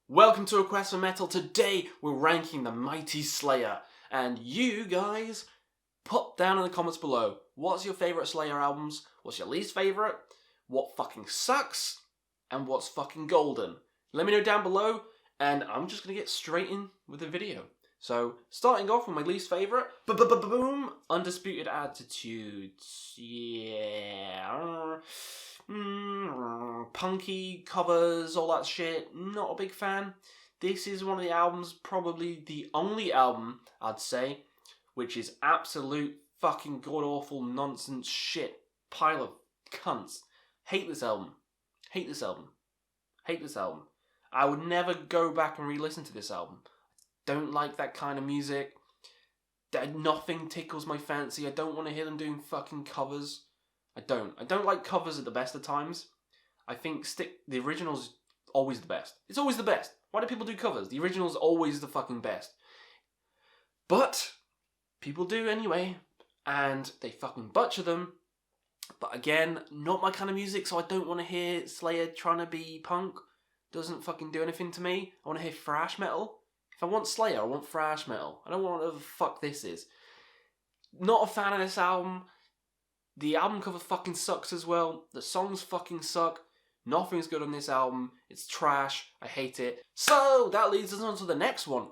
Welcome to Request for Metal. Today we're ranking the Mighty Slayer, and you guys put down in the comments below what's your favourite Slayer albums, what's your least favourite, what fucking sucks, and what's fucking golden. Let me know down below, and I'm just gonna get straight in with the video. So, starting off with my least favourite, boom, Undisputed Attitudes. Yeah. Punky covers, all that shit. Not a big fan. This is one of the albums, probably the only album, I'd say, which is absolute fucking god-awful nonsense shit. Pile of cunts. Hate this album. Hate this album. Hate this album. I would never go back and re-listen to this album. Don't like that kind of music. Nothing tickles my fancy. I don't want to hear them doing fucking covers. I don't like covers at the best of times. I think the original's always the best. It's always the best. Why do people do covers? The original's always the fucking best. But people do anyway, and they fucking butcher them. But again, not my kind of music, so I don't want to hear Slayer trying to be punk. Doesn't fucking do anything to me. I want to hear thrash metal. If I want Slayer, I want thrash metal. I don't want whatever the fuck this is. Not a fan of this album. The album cover fucking sucks as well. The songs fucking suck. Nothing's good on this album. It's trash. I hate it. So, that leads us on to the next one.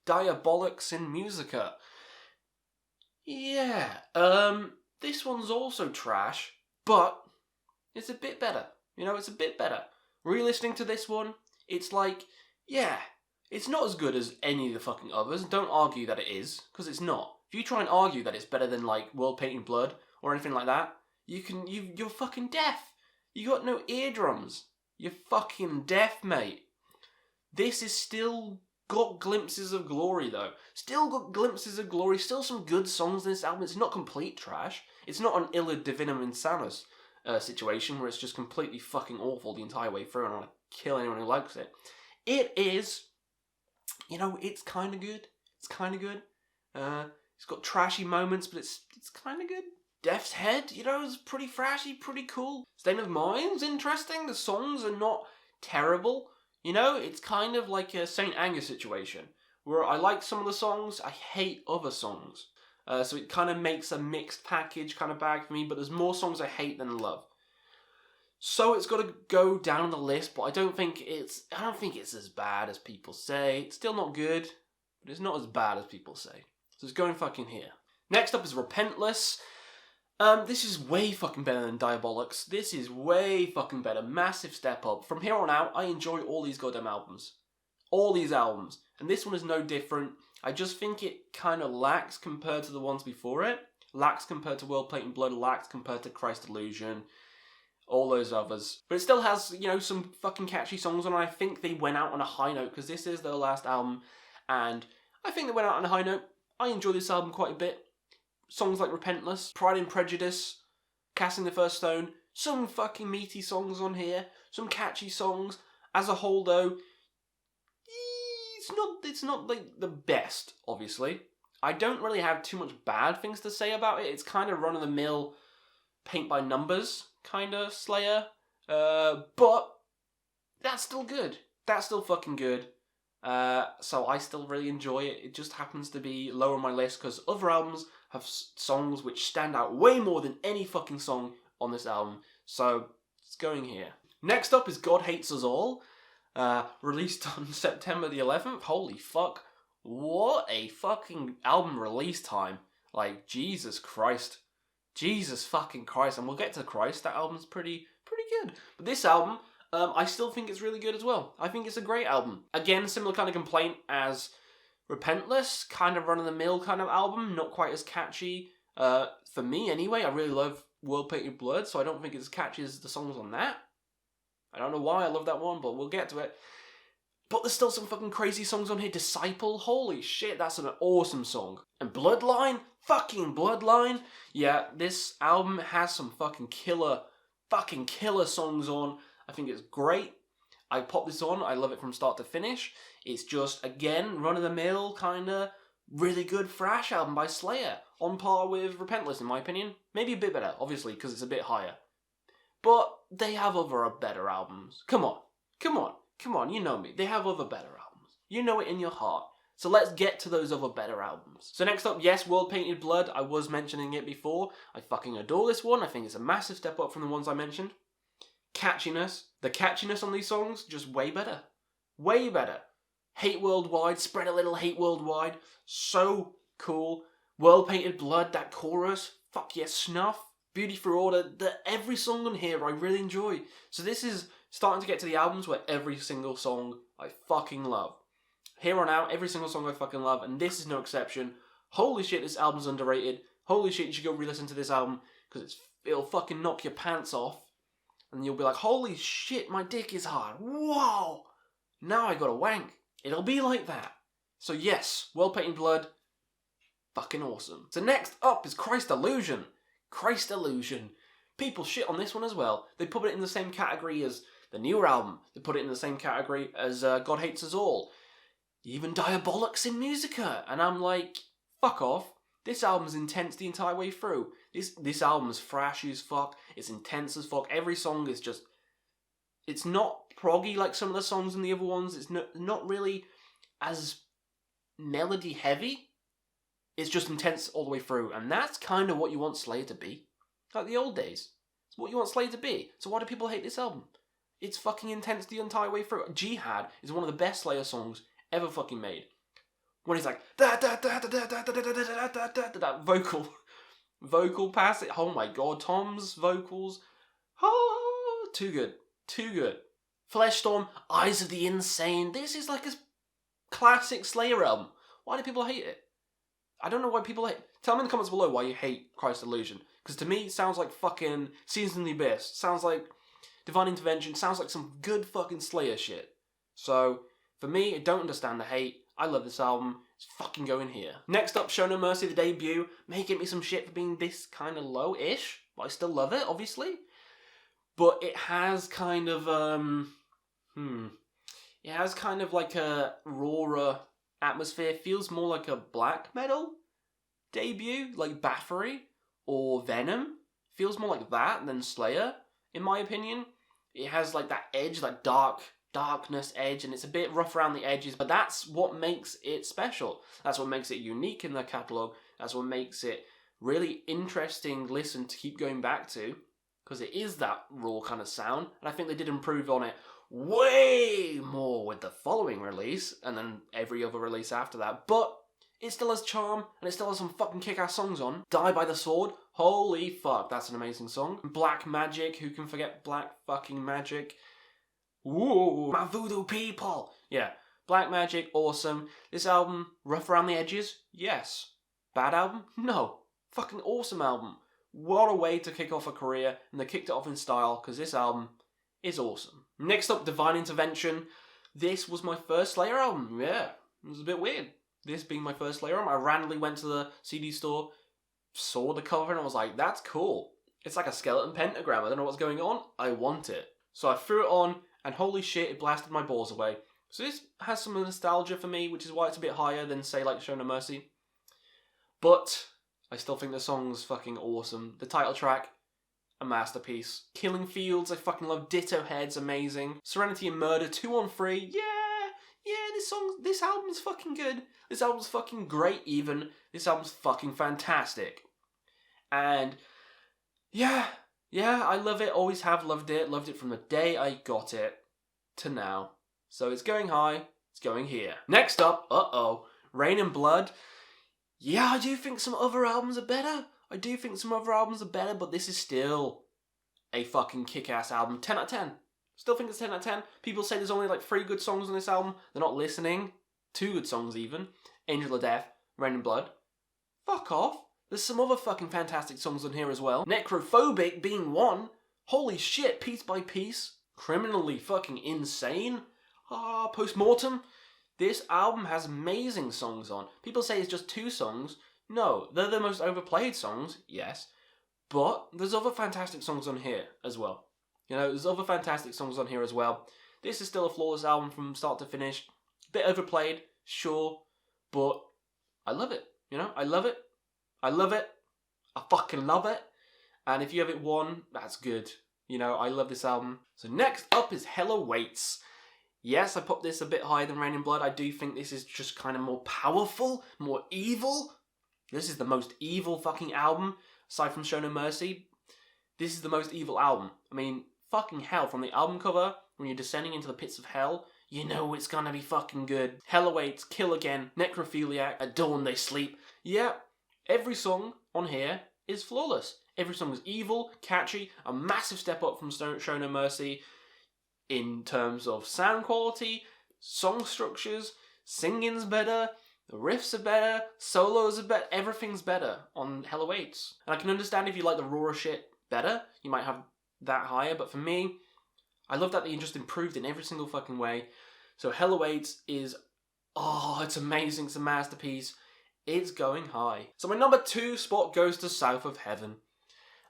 Diabolus in Musica. Yeah. This one's also trash, but it's a bit better. You know, it's a bit better. Re-listening to this one, it's like, yeah, it's not as good as any of the fucking others. Don't argue that it is, because it's not. If you try and argue that it's better than, like, World Painting Blood, or anything like that, you're fucking deaf. You got no eardrums. You're fucking deaf, mate. This is still got glimpses of glory, though. Still got glimpses of glory. Still some good songs in this album. It's not complete trash. It's not an Illa Divinum Insanus situation where it's just completely fucking awful the entire way through and I want to kill anyone who likes it. It is, you know, it's kind of good. It's kind of good. It's got trashy moments, but it's kind of good. Death's Head, you know, is pretty thrashy, pretty cool. State of Mind's interesting. The songs are not terrible. You know, it's kind of like a St. Anger situation, where I like some of the songs, I hate other songs. So it kind of makes a mixed package kind of bag for me, but there's more songs I hate than love. So it's got to go down on the list, but I don't think it's as bad as people say. It's still not good, but it's not as bad as people say. So it's going fucking here. Next up is Repentless. This is way fucking better than Diabolus. This is way fucking better. Massive step up. From here on out, I enjoy all these goddamn albums. All these albums. And this one is no different. I just think it kind of lacks compared to the ones before it. Lacks compared to World Painting Blood. Lacks compared to Christ Illusion. All those others. But it still has, you know, some fucking catchy songs on it. I think they went out on a high note because this is their last album. And I think they went out on a high note. I enjoy this album quite a bit. Songs like Repentless, Pride and Prejudice, Casting the First Stone, some fucking meaty songs on here, some catchy songs. As a whole, though, it's not like the best, obviously. I don't really have too much bad things to say about it. It's kind of run-of-the-mill, paint-by-numbers kind of Slayer. But that's still good. That's still fucking good. So I still really enjoy it. It just happens to be lower on my list because other albums have songs which stand out way more than any fucking song on this album. So it's going here. Next up is God Hates Us All. Released on September the 11th. Holy fuck. What a fucking album release time. Like, Jesus Christ. Jesus fucking Christ. And we'll get to Christ. That album's pretty good. But this album, I still think it's really good as well. I think it's a great album. Again, similar kind of complaint as Repentless, kind of run-of-the-mill kind of album, not quite as catchy. For me, anyway, I really love World Painted Blood, so I don't think it's as catchy as the songs on that. I don't know why I love that one, but we'll get to it. But there's still some fucking crazy songs on here. Disciple, holy shit, that's an awesome song. And Bloodline, fucking Bloodline. Yeah, this album has some fucking killer songs on. I think it's great. I pop this on, I love it from start to finish. It's just, again, run-of-the-mill, kind of really good thrash album by Slayer. On par with Repentless, in my opinion. Maybe a bit better, obviously, because it's a bit higher. But they have other better albums. Come on. Come on, you know me. They have other better albums. You know it in your heart. So let's get to those other better albums. So next up, yes, World Painted Blood. I was mentioning it before. I fucking adore this one. I think it's a massive step up from the ones I mentioned. Catchiness. The catchiness on these songs, just way better. Way better. Hate Worldwide. Spread a little hate worldwide. So cool. World Painted Blood, that chorus. Fuck yes, Snuff. Beauty for Order. Every song on here I really enjoy. So this is starting to get to the albums where every single song I fucking love. Here on out, every single song I fucking love, and this is no exception. Holy shit, this album's underrated. Holy shit, you should go re-listen to this album, because it'll fucking knock your pants off. And you'll be like, holy shit, my dick is hard. Whoa! Now I got a wank. It'll be like that. So yes, World Painted Blood, fucking awesome. So next up is Christ Illusion. Christ Illusion. People shit on this one as well. They put it in the same category as the newer album. They put it in the same category as God Hates Us All. Even Diabolus in Musica. And I'm like, fuck off. This album's intense the entire way through. This album's thrashy as fuck. It's intense as fuck. Every song is just... It's not proggy like some of the songs in the other ones. It's not really as melody heavy. It's just intense all the way through. And that's kind of what you want Slayer to be. Like the old days. It's what you want Slayer to be. So why do people hate this album? It's fucking intense the entire way through. Jihad is one of the best Slayer songs ever fucking made. When he's like that vocal passage. Oh my god, Tom's vocals. Oh, too good. Fleshstorm, Eyes of the Insane. This is like a classic Slayer album. Why do people hate it? I don't know why people hate it. Tell me in the comments below why you hate Christ Illusion. Because to me, it sounds like fucking Seasons in the Abyss. Sounds like Divine Intervention. Sounds like some good fucking Slayer shit. So... for me, I don't understand the hate. I love this album. It's fucking going here. Next up, Show No Mercy, the debut. May get me some shit for being this kind of low-ish, but I still love it, obviously. But it has kind of, it has kind of like a rawer atmosphere. Feels more like a black metal debut, like Bathory or Venom. Feels more like that than Slayer, in my opinion. It has like that edge, that darkness edge, and it's a bit rough around the edges, but that's what makes it special. That's what makes it unique in their catalogue. That's what makes it really interesting listen to keep going back to, because it is that raw kind of sound, and I think they did improve on it way more with the following release, and then every other release after that, but it still has charm, and it still has some fucking kick-ass songs on. Die by the Sword, holy fuck, that's an amazing song. Black Magic, who can forget Black fucking Magic? Ooh, my voodoo people. Yeah, Black Magic, awesome. This album, rough around the edges? Yes. Bad album? No. Fucking awesome album. What a way to kick off a career, and they kicked it off in style, because this album is awesome. Next up, Divine Intervention. This was my first Slayer album. Yeah, it was a bit weird. This being my first Slayer album, I randomly went to the CD store, saw the cover, and I was like, that's cool. It's like a skeleton pentagram. I don't know what's going on. I want it. So I threw it on, and holy shit, it blasted my balls away. So this has some nostalgia for me, which is why it's a bit higher than, say, like Show No Mercy. But I still think the song's fucking awesome. The title track, a masterpiece. Killing Fields, I fucking love. Ditto Head's amazing. Serenity and Murder, 2 on 3. Yeah, this album's fucking good. This album's fucking great even. This album's fucking fantastic. And yeah, I love it. Always have loved it. Loved it from the day I got it to now. So it's going high. It's going here. Next up, Rain and Blood. Yeah, I do think some other albums are better. But this is still a fucking kick-ass album. 10 out of 10. Still think it's 10 out of 10. People say there's only like 3 good songs on this album. They're not listening. 2 good songs even. Angel of Death, Rain and Blood. Fuck off. There's some other fucking fantastic songs on here as well. Necrophobic being one. Holy shit, Piece by Piece. Criminally fucking insane. Postmortem. This album has amazing songs on. People say it's just 2 songs. No, they're the most overplayed songs, yes. But there's other fantastic songs on here as well. There's other fantastic songs on here as well. This is still a flawless album from start to finish. Bit overplayed, sure. But I love it. I love it. I fucking love it. And if you have it won, that's good. I love this album. So next up is Hell Awaits. Yes, I put this a bit higher than Rain in Blood. I do think this is just kind of more powerful, more evil. This is the most evil fucking album, aside from Show No Mercy. This is the most evil album. I mean, fucking hell, from the album cover, when you're descending into the pits of hell, you know it's gonna be fucking good. Hell Awaits, Kill Again, Necrophiliac, At Dawn They Sleep. Yeah, every song on here is flawless. Every song is evil, catchy, a massive step up from Show No Mercy in terms of sound quality, song structures, singing's better, the riffs are better, solos are better, everything's better on Hell Awaits. And I can understand if you like the rawer shit better, you might have that higher, but for me, I love that they just improved in every single fucking way. So Hell Awaits is, it's amazing, it's a masterpiece, it's going high. So my number 2 spot goes to South of Heaven.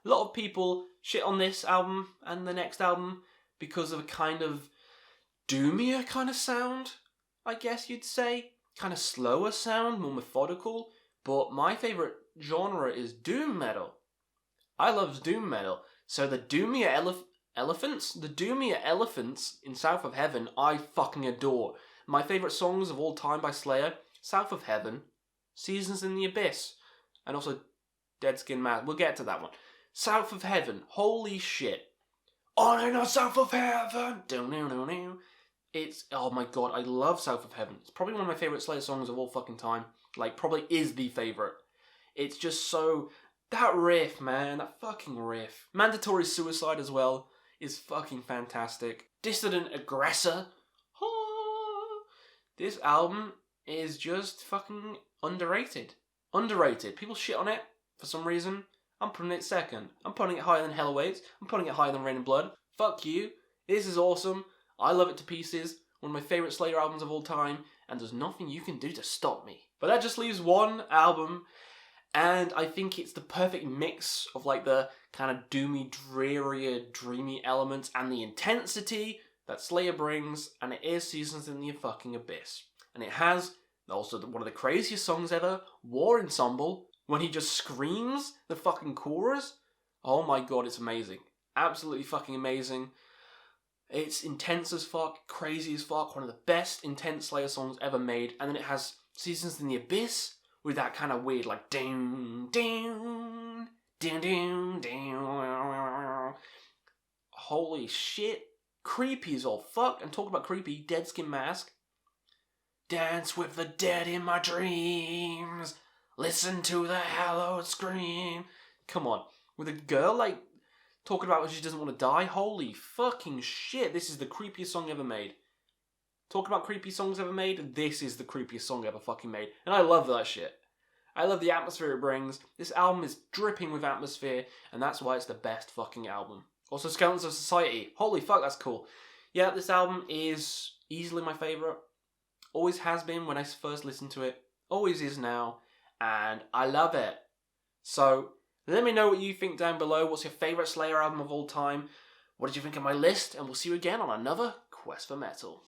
A lot of people shit on this album and the next album because of a kind of doomier kind of sound, I guess you'd say. Kind of slower sound, more methodical. But my favourite genre is doom metal. I love doom metal. So the doomier elephants in South of Heaven, I fucking adore. My favourite songs of all time by Slayer, South of Heaven, Seasons in the Abyss, and also Dead Skin Mask. We'll get to that one. South of Heaven, holy shit. On and on South of Heaven. It's, oh my god, I love South of Heaven. It's probably one of my favourite Slayer songs of all fucking time. Like, probably is the favourite. It's just so, that riff, man, that fucking riff. Mandatory Suicide as well is fucking fantastic. Dissident Aggressor. This album is just fucking underrated. Underrated. People shit on it for some reason. I'm putting it second. I'm putting it higher than Hell Awaits. I'm putting it higher than Rain and Blood. Fuck you. This is awesome. I love it to pieces. One of my favourite Slayer albums of all time. And there's nothing you can do to stop me. But that just leaves one album. And I think it's the perfect mix of like the kind of doomy, drearier, dreamy elements and the intensity that Slayer brings. And it is Seasons in the fucking Abyss. And it has also one of the craziest songs ever, War Ensemble. When he just screams the fucking chorus, oh my god, it's amazing. Absolutely fucking amazing. It's intense as fuck, crazy as fuck, one of the best intense Slayer songs ever made. And then it has Seasons in the Abyss with that kind of weird like ding, ding, ding, ding, ding. Holy shit. Creepy as all fuck. And talk about creepy, Dead Skin Mask. Dance with the dead in my dreams. Listen to the hallowed scream. Come on. With a girl, like, talking about when she doesn't want to die? Holy fucking shit. This is the creepiest song ever made. Talking about creepy songs ever made? This is the creepiest song ever fucking made. And I love that shit. I love the atmosphere it brings. This album is dripping with atmosphere, and that's why it's the best fucking album. Also, Skeletons of Society. Holy fuck, that's cool. Yeah, this album is easily my favourite. Always has been when I first listened to it. Always is now. And I love it. So, let me know what you think down below. What's your favourite Slayer album of all time? What did you think of my list? And we'll see you again on another Quest for Metal.